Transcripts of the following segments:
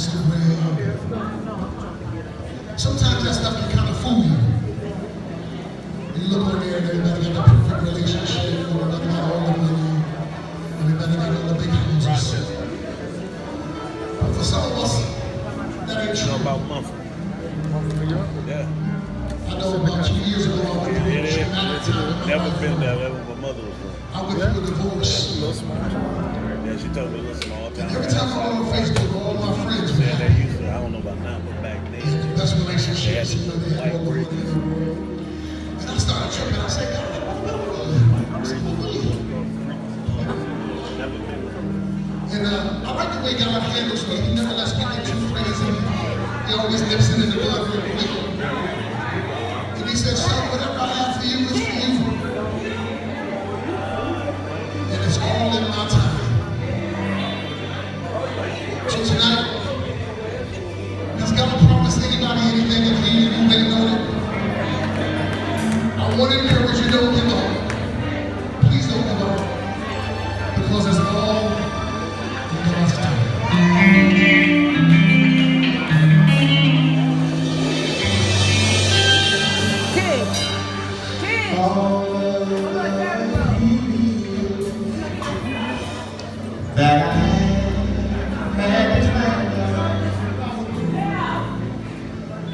Instagram. Sometimes that stuff can kind of fool you. You look on there and everybody got the perfect relationship, everybody got all the money, everybody got all the big houses. But for some of us, that ain't true. About Mumford. Yeah. I know about 2 years ago I went through a traumatic time. Never been there. That was my mother was from. I went through a divorce. Yeah, she told me to listen all the time. Every time I go on Facebook, all my friends were Said they used to, I don't know about now, but back then. best They had relationships, this you know, they had white all the money brick. in the world. And I started tripping. I said, God, Never been. and I like the way God handles me. He never lets me get too crazy. He always nips it in the bud real quick. And he said, son, whatever I have for you is for you. And it's all in my time. So tonight, he's got to promise anybody anything if you waiting on it. I want to encourage you, don't give up. Please don't give up. Because it's all in God's time. That I had planned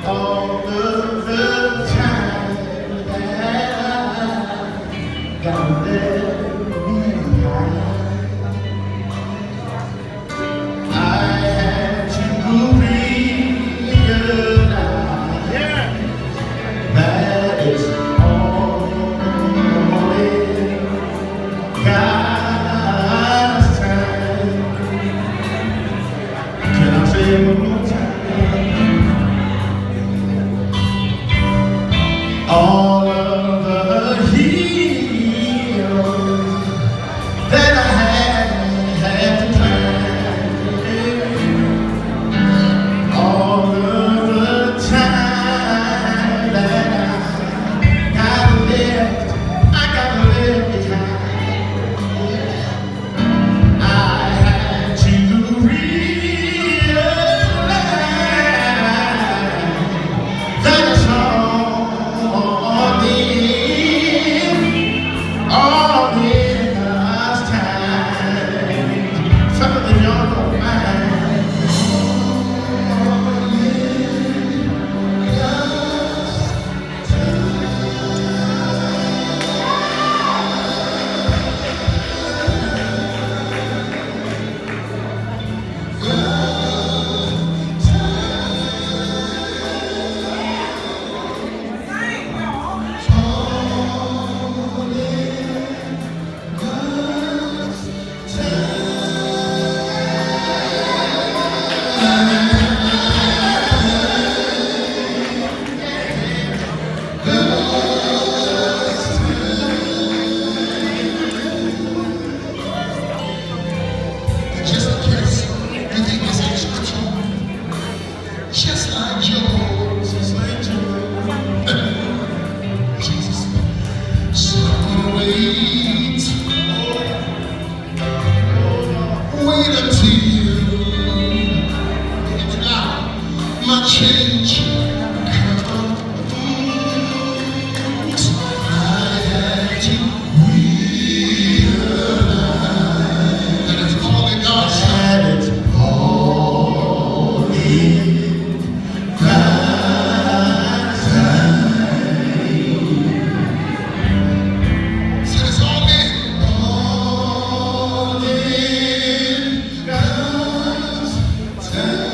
all of the time that I got there behind. I had to realize that it's all in God's time. Can I say it one more time? All of the hills that I had to climb, all of the time that I gotta live behind. I had to realize that it's all in God's time. Some of the y'all don't mind. Just in case you think this ain't scripture, just like Job, Jesus. So I'm gonna wait until my change comes. I had to realize that it's all in God's time. It's all in God's time. Said it's all in God's time.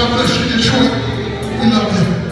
God bless you, Detroit. We love you.